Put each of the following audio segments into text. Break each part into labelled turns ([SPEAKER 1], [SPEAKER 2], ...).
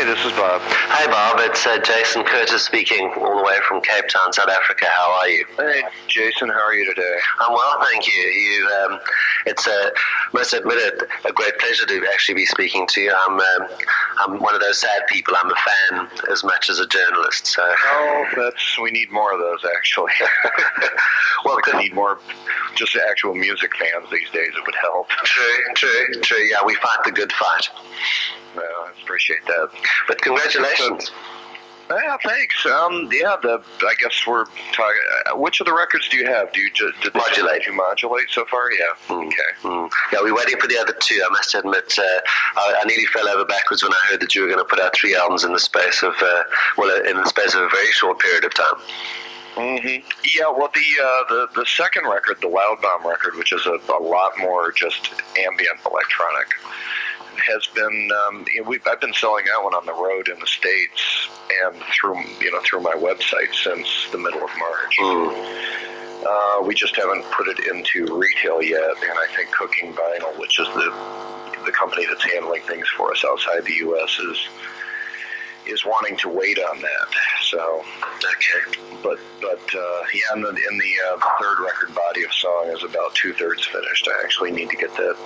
[SPEAKER 1] this is Bob.
[SPEAKER 2] Hi, Bob. It's Jason Curtis speaking, all the way from Cape Town, South Africa. How are you?
[SPEAKER 1] Hey, Jason. How are you today?
[SPEAKER 2] I'm well, thank you. It's must admit it, a great pleasure to actually be speaking to you. I'm one of those sad people. I'm a fan as much as a journalist. So.
[SPEAKER 1] Oh, we need more of those, actually.
[SPEAKER 2] Well,
[SPEAKER 1] we need more just actual music fans these days. It would help.
[SPEAKER 2] True. Yeah, we fight the good fight.
[SPEAKER 1] Well, I appreciate that.
[SPEAKER 2] But congratulations.
[SPEAKER 1] Yeah, thanks. I guess we're talking. Which of the records do you have? Did
[SPEAKER 2] Modulate.
[SPEAKER 1] you modulate so far? Yeah. Okay.
[SPEAKER 2] Yeah, we're waiting for the other two. I must admit, I nearly fell over backwards when I heard that you were going to put out 3 albums in the space of in the space of a very short period of time.
[SPEAKER 1] Mm-hmm. Yeah, well, the second record, the Loud Bomb record, which is a lot more just ambient electronic, has been I've been selling that one on the road in the States and through my website since the middle of March. We just haven't put it into retail yet, and I think Cooking Vinyl, which is the company that's handling things for us outside the U.S., is wanting to wait on that. So, okay. But yeah, in the third record, Body of Song, is about 2/3 finished. I actually need to get that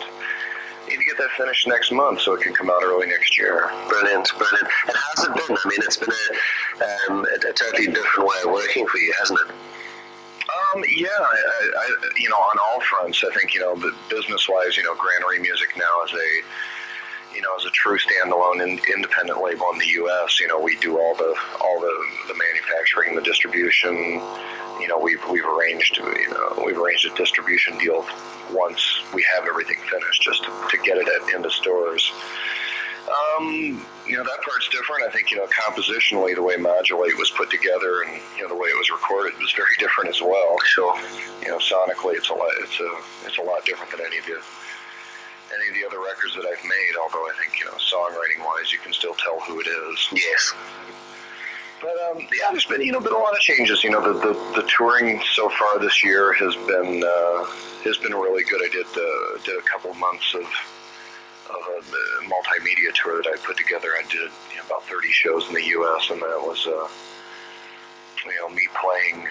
[SPEAKER 1] finished next month so it can come out early next year.
[SPEAKER 2] Brilliant. And how's it been? I mean, it's been a totally different way of working for you, hasn't it?
[SPEAKER 1] Yeah, I on all fronts, I think, business-wise, Granary Music now is a true standalone independent label in the U.S. We do all the manufacturing, the distribution. We've arranged a distribution deal once we have everything finished, just to get it into stores. That part's different. I think, compositionally, the way Modulate was put together and, the way it was recorded was very different as well.
[SPEAKER 2] Sure.
[SPEAKER 1] Sonically, it's a lot different than any of the other records that I've made, although I think, songwriting-wise, you can still tell who it is.
[SPEAKER 2] Yes.
[SPEAKER 1] But, yeah, there's been, been a lot of changes. The touring so far this year has been really good. I did a couple months of a multimedia tour that I put together. I did about 30 shows in the U.S., and that was me playing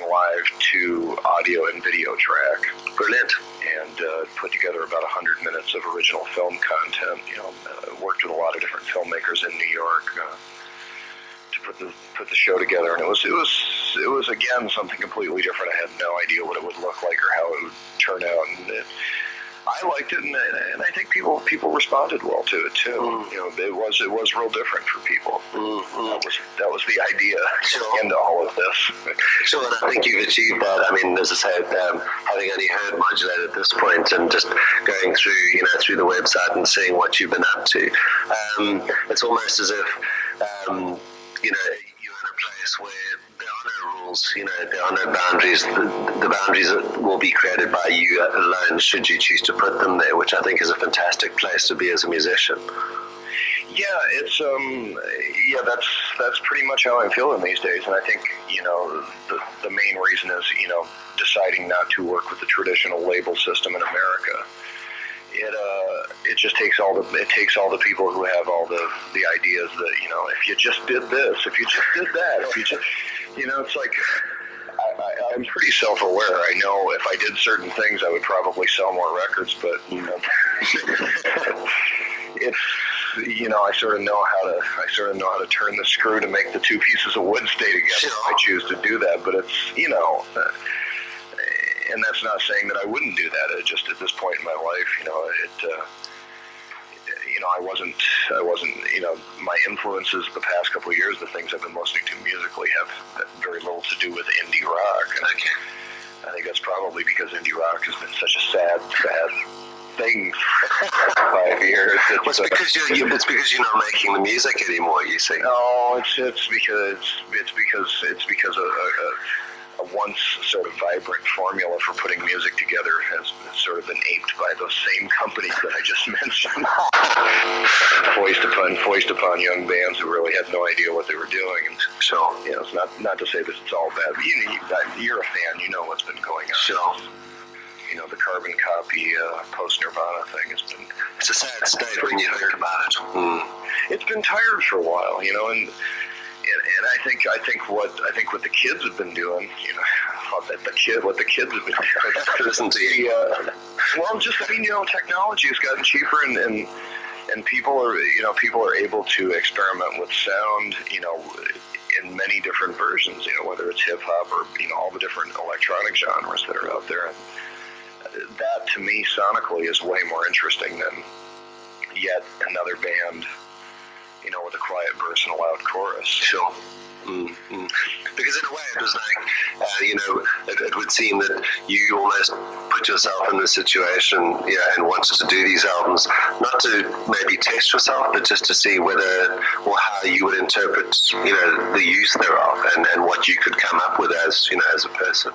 [SPEAKER 1] live to audio and video track.
[SPEAKER 2] Brilliant.
[SPEAKER 1] And put together about 100 minutes of original film content. Worked with a lot of different filmmakers in New York to put the show together, and it was again something completely different. I had no idea what it would look like or how it would turn out, and I liked it, and I think people responded well to it too. It was real different for people. That was the idea into all of this.
[SPEAKER 2] Sure, and I think you've achieved that. I mean, as I say, having only heard Modulate at this point, and just going through the website and seeing what you've been up to, it's almost as if you're in a place where there are no rules, there are no boundaries. The boundaries will be created by you alone should you choose to put them there, which I think is a fantastic place to be as a musician.
[SPEAKER 1] Yeah, it's that's pretty much how I'm feeling these days, and I think the main reason is deciding not to work with the traditional label system in America. It just takes all the people who have all the ideas that if you just did this, if you just did that, if you just it's like I'm pretty self-aware. I know if I did certain things, I would probably sell more records, but it's I sort of know how to turn the screw to make the two pieces of wood stay together.
[SPEAKER 2] Sure.
[SPEAKER 1] If I choose to do that, but it's and that's not saying that I wouldn't do that. It just at this point in my life, I wasn't, my influences the past couple of years, the things I've been listening to musically have very little to do with indie rock. And I think that's probably because indie rock has been such a sad thing for 5 years.
[SPEAKER 2] It's because you're not making the music anymore, you see.
[SPEAKER 1] No, it's because a once sort of vibrant formula for putting music together has sort of been aped by those same companies that I just mentioned. Foist upon young bands who really had no idea what they were doing. And so, it's not to say that it's all bad, but you're a fan, you know what's been going on.
[SPEAKER 2] Sure.
[SPEAKER 1] the carbon copy post-Nirvana thing has been...
[SPEAKER 2] It's a sad state when you think about it.
[SPEAKER 1] It's been tired for a while, and I think what the kids have been doing, what the kids have been doing.
[SPEAKER 2] Listen to you.
[SPEAKER 1] Well, just technology has gotten cheaper, and people are able to experiment with sound, in many different versions, whether it's hip hop or all the different electronic genres that are out there. And that to me sonically is way more interesting than yet another band, with a quiet verse and a loud chorus.
[SPEAKER 2] Sure. Mm-hmm. Because in a way it was like, it would seem that you almost put yourself in this situation, and wanted to do these albums, not to maybe test yourself, but just to see whether or how you would interpret, the use thereof and what you could come up with as a person.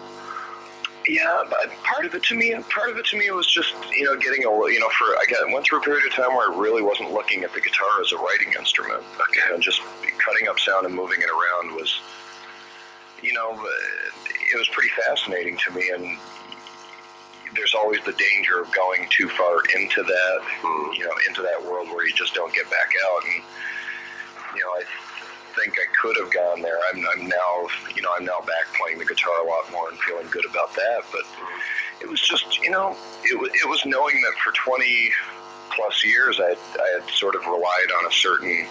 [SPEAKER 1] Yeah, but part of it to me was just, getting I went through a period of time where I really wasn't looking at the guitar as a writing instrument. Just cutting up sound and moving it around was, it was pretty fascinating to me, and there's always the danger of going too far into that, into that world where you just don't get back out. And, I think I could have gone there. I'm now back playing the guitar a lot more and feeling good about that. But it was just, it was knowing that for 20 plus years I had sort of relied on a certain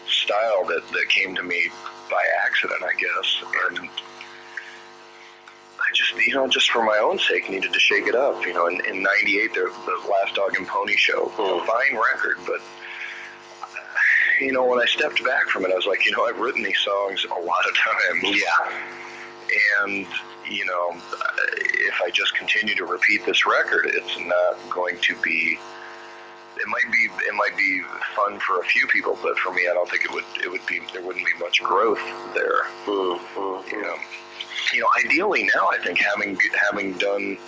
[SPEAKER 1] style that came to me by accident, I guess. And I just, just for my own sake, needed to shake it up. In '98, the Last Dog and Pony Show, a fine record, but when I stepped back from it, I was like, I've written these songs a lot of times.
[SPEAKER 2] Yeah.
[SPEAKER 1] And, if I just continue to repeat this record, it's not going to be, it might be fun for a few people, but for me, I don't think there wouldn't be much growth there. Ideally now, I think having done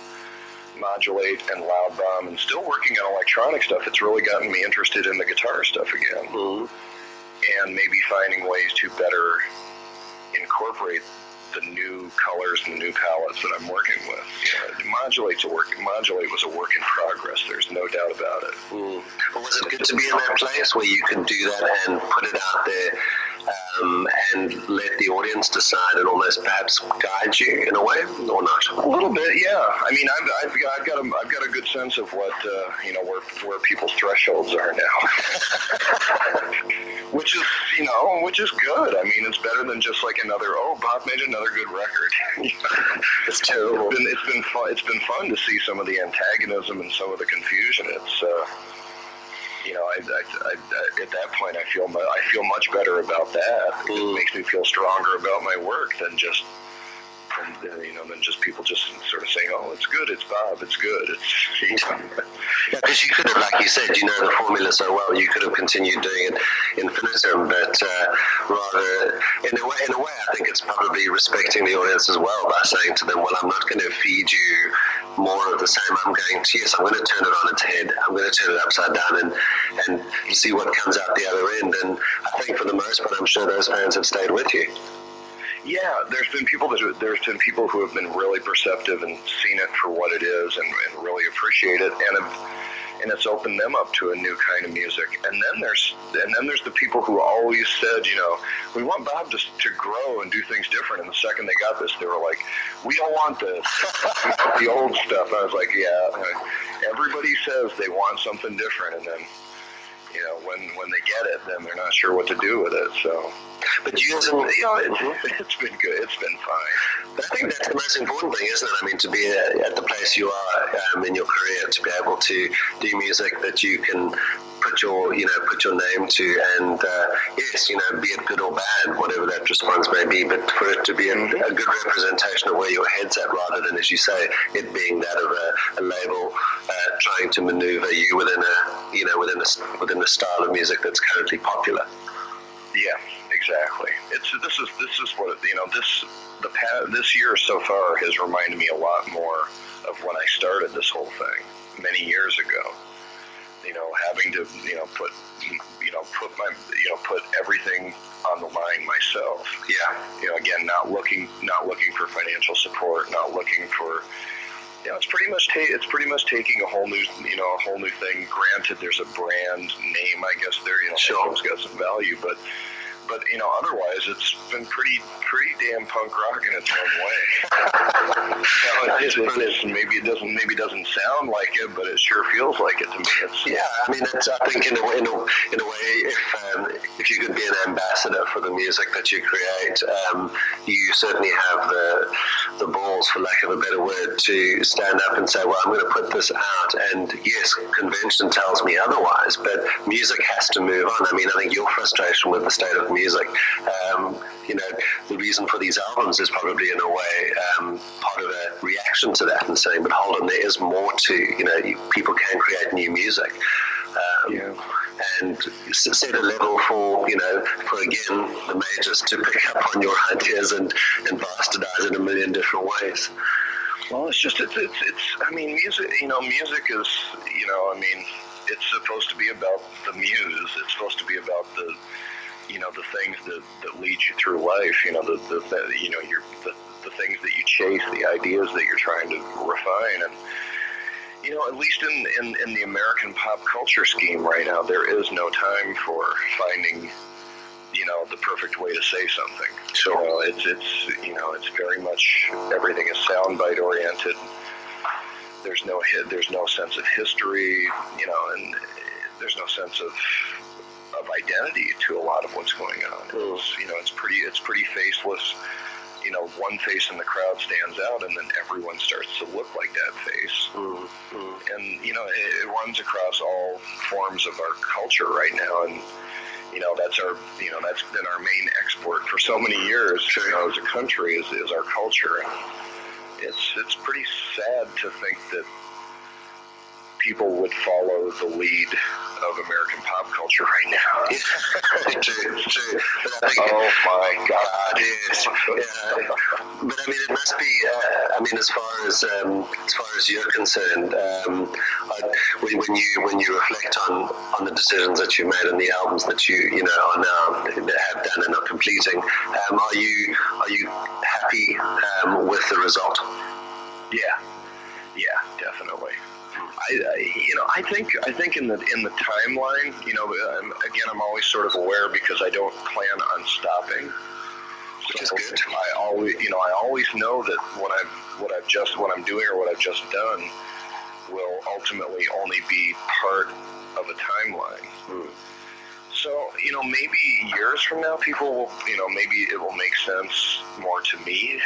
[SPEAKER 1] Modulate and Loud Bomb and still working on electronic stuff, it's really gotten me interested in the guitar stuff again. And maybe finding ways to better incorporate the new colors and the new palettes that I'm working with. Modulate was a work in progress. There's no doubt about it.
[SPEAKER 2] Well, was it good to be in that place where you can do that and put it out there, and let the audience decide and almost perhaps guide you in a way, or not?
[SPEAKER 1] A little bit, yeah. I mean, I've got a good sense of what where people's thresholds are now, which is good. I mean, it's better than just like Bob made another good record.
[SPEAKER 2] It's terrible.
[SPEAKER 1] It's been fun. It's been fun to see some of the antagonism and some of the confusion. It's at that point, I feel much better about that. It makes me feel stronger about my work than just people just sort of saying, "Oh, it's good, it's Bob, it's good." It's
[SPEAKER 2] Yeah, because you could have, like you said, the formula so well. You could have continued doing it infinitum, but rather, in a way, I think it's probably respecting the audience as well by saying to them, "Well, I'm not going to feed you more of the same. I'm going to turn it on its head. I'm going to turn it upside down and see what comes out the other end." And I think for the most part, I'm sure those fans have stayed with you.
[SPEAKER 1] Yeah, there's been people who have been really perceptive and seen it for what it is and really appreciate it, and it's opened them up to a new kind of music. And then there's the people who always said, we want Bob to grow and do things different. And the second they got this, they were like, we don't want this. We want the old stuff. And I was like, yeah. Everybody says they want something different, and then when they get it, then they're not sure what to do with it. So.
[SPEAKER 2] But it's
[SPEAKER 1] been good. It's been fine.
[SPEAKER 2] But I think that's the most important thing, isn't it? I mean, to be at the place you are in your career, to be able to do music that you can put your name to, and yes, be it good or bad, whatever that response may be, but for it to be a good representation of where your head's at, rather than, as you say, it being that of a label trying to maneuver you within a style of music that's currently popular.
[SPEAKER 1] Yeah. Exactly. This year so far has reminded me a lot more of when I started this whole thing many years ago. Having to put everything on the line myself.
[SPEAKER 2] Yeah.
[SPEAKER 1] Again, not looking for financial support, not looking for Yeah, it's pretty much taking a whole new thing. Granted, there's a brand name, I guess there,
[SPEAKER 2] sure,
[SPEAKER 1] it's got some value, but otherwise it's been pretty damn punk rock in its own way. Maybe it doesn't sound like it, but it sure feels like it to me.
[SPEAKER 2] I mean, I think in a way, if you could be an ambassador for the music that you create, you certainly have the balls, for lack of a better word, to stand up and say, well, I'm going to put this out, and yes, convention tells me otherwise, but music has to move on. I mean, I think your frustration with the state of music, the reason for these albums is probably in a way part of a reaction to that, and saying, but hold on, there is more to, people can create new music. And set a level for again, the majors to pick up on your ideas and bastardize it a million different ways.
[SPEAKER 1] Well, it's I mean, music is, it's supposed to be about the muse. It's supposed to be about the things that lead you through life, the things that you chase, the ideas that you're trying to refine. And, at least in the American pop culture scheme right now, there is no time for finding, the perfect way to say something. So it's very much, everything is soundbite oriented. There's no sense of history, and there's no sense of identity to a lot of what's going on. It's pretty faceless. One face in the crowd stands out, and then everyone starts to look like that face. And it runs across all forms of our culture right now, and that's been our main export for so many years. As a country, is our culture. And it's pretty sad to think that people would follow the lead of American pop culture right now.
[SPEAKER 2] True.
[SPEAKER 1] Oh my God!
[SPEAKER 2] Yes. But I mean, it must be. As far as you're concerned, when you reflect on the decisions that you made and the albums that you are now have done and are completing, are you happy with the result?
[SPEAKER 1] Yeah, definitely. I think in the timeline, again, I'm always sort of aware because I don't plan on stopping.
[SPEAKER 2] Which is good.
[SPEAKER 1] I always know that what I'm doing or what I've just done will ultimately only be part of a timeline. So, maybe years from now, people will, maybe it will make sense more to me.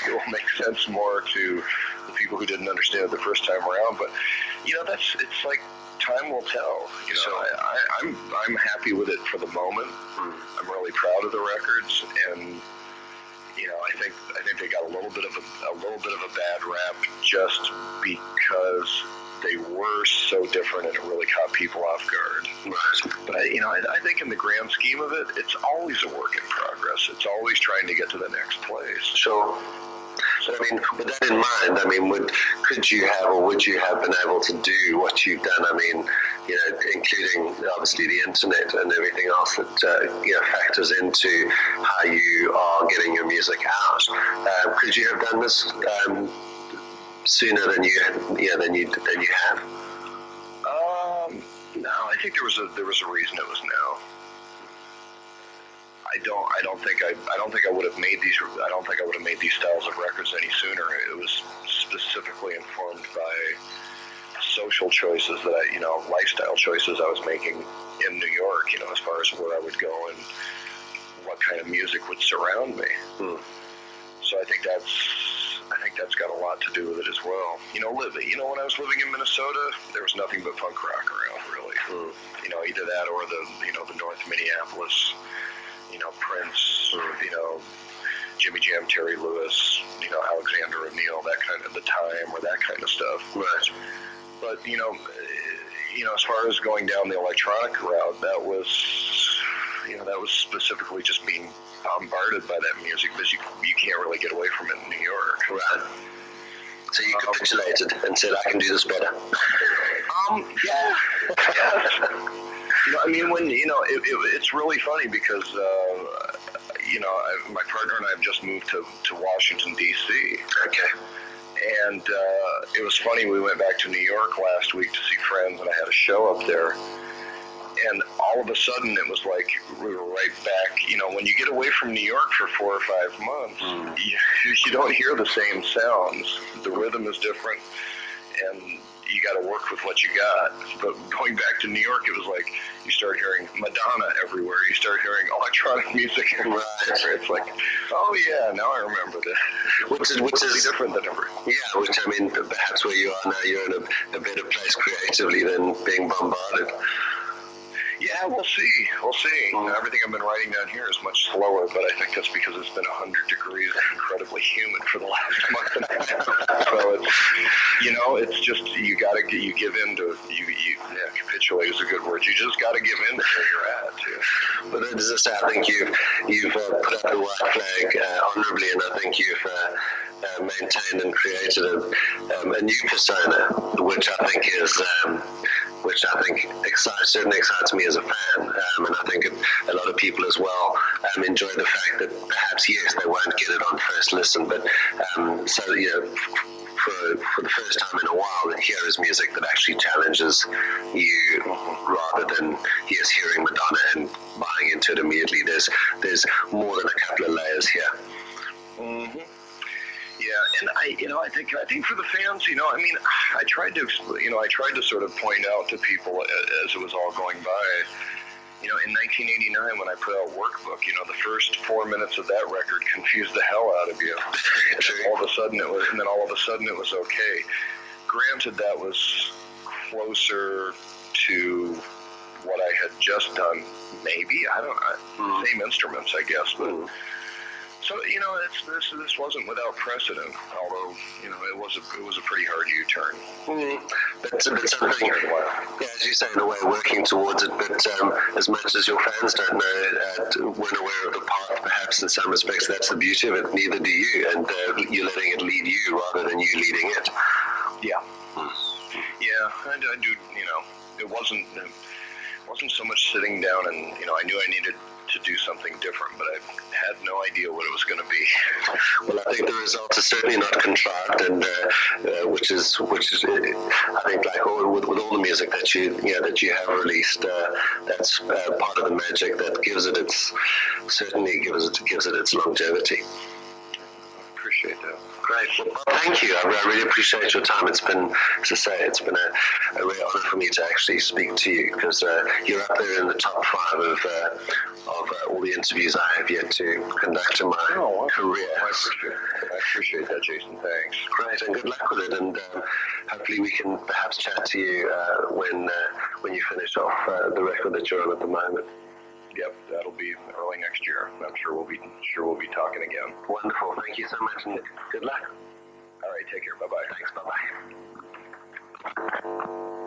[SPEAKER 1] It will make sense more to the people who didn't understand it the first time around. But, it's like time will tell. So I'm happy with it for the moment. I'm really proud of the records, and I think they got a little bit of a bad rap just because they were so different, and it really caught people off guard. Right. But I think in the grand scheme of it, it's always a work in progress. It's always trying to get to the next place.
[SPEAKER 2] Sure. So, with that in mind, would you have been able to do what you've done? Including obviously the internet and everything else that factors into how you are getting your music out. Could you have done this sooner than you have?
[SPEAKER 1] No, I think there was a reason it was now. I don't think I would have made these. I don't think I would have made these styles of records any sooner. It was specifically informed by social choices that lifestyle choices I was making in New York. As far as where I would go and what kind of music would surround me. So I think that's got a lot to do with it as well. When I was living in Minnesota, there was nothing but punk rock around, really. Either that or the North Minneapolis. Prince, Jimmy Jam, Terry Lewis, Alexander O'Neill, that kind of The Time or that kind of stuff.
[SPEAKER 2] Right.
[SPEAKER 1] But as far as going down the electronic route, that was specifically just being bombarded by that music because you can't really get away from it in New York.
[SPEAKER 2] Right. So you capitulated and said, I can do this better.
[SPEAKER 1] Yeah. It's really funny because, my partner and I have just moved to Washington, D.C.
[SPEAKER 2] Okay.
[SPEAKER 1] And, it was funny, we went back to New York last week to see friends, and I had a show up there. And all of a sudden, it was like we were right back. You know, when you get away from New York for 4 or 5 months, you don't hear the same sounds. The rhythm is different, and you got to work with what you got. But going back to New York, it was like you start hearing Madonna everywhere. You start hearing electronic music everywhere. It's like, oh yeah, now I remember that. Which is different than ever.
[SPEAKER 2] Yeah, which I mean, perhaps where you are now, you're in a better place creatively than being bombarded.
[SPEAKER 1] Yeah, we'll see. We'll see. Everything I've been writing down here is much slower, but I think that's because it's been 100 degrees and incredibly humid for the last month and a half. So it's, you know, it's just you give in to capitulate is a good word. You just got to give in to where you're at. Too.
[SPEAKER 2] But as I say, I think you've put up the white flag honorably, and I think you've maintained and created a new persona, which I think certainly excites me as a fan, and I think a lot of people as well enjoy the fact that perhaps, yes, they won't get it on first listen, but so, you know, for the first time in a while, that here is music that actually challenges you rather than, yes, hearing Madonna and buying into it immediately. There's more than a couple of layers here.
[SPEAKER 1] Mm-hmm. Yeah, and I think for the fans, you know, I mean, I tried to sort of point out to people as it was all going by, you know, in 1989 when I put out Workbook, you know, the first 4 minutes of that record confused the hell out of you. And then all of a sudden it was okay. Granted, that was closer to what I had just done, maybe. I don't know. Same instruments, I guess, but. So, you know, this wasn't without precedent, although, you know, it was a pretty hard U-turn.
[SPEAKER 2] But something, yeah, as you say, in a way, working towards it, but as much as your fans don't know, weren't aware of the path, perhaps in some respects, that's the beauty of it, neither do you, and you're letting it lead you rather than you leading it.
[SPEAKER 1] Yeah. Yeah, I do, you know, it wasn't so much sitting down and, you know, I knew I needed to do something different, but I had no idea what it was going to be.
[SPEAKER 2] Well, I think the results are certainly not contrived, and which is I think, like with all the music that you have released, that's part of the magic that gives it its longevity.
[SPEAKER 1] Appreciate that.
[SPEAKER 2] Great. Well, thank you. I really appreciate your time. It's been, as I say, it's been a real honor for me to actually speak to you, because you're up there in the top 5 of all the interviews I have yet to conduct in my career.
[SPEAKER 1] I appreciate that, Jason. Thanks.
[SPEAKER 2] Great, and good luck with it. And hopefully we can perhaps chat to you when you finish off the record that you're on at the moment.
[SPEAKER 1] Yep, that'll be early next year. I'm sure we'll be talking again.
[SPEAKER 2] Wonderful. Thank you so much, and good luck.
[SPEAKER 1] All right, take care. Bye-bye.
[SPEAKER 2] Thanks. Bye-bye.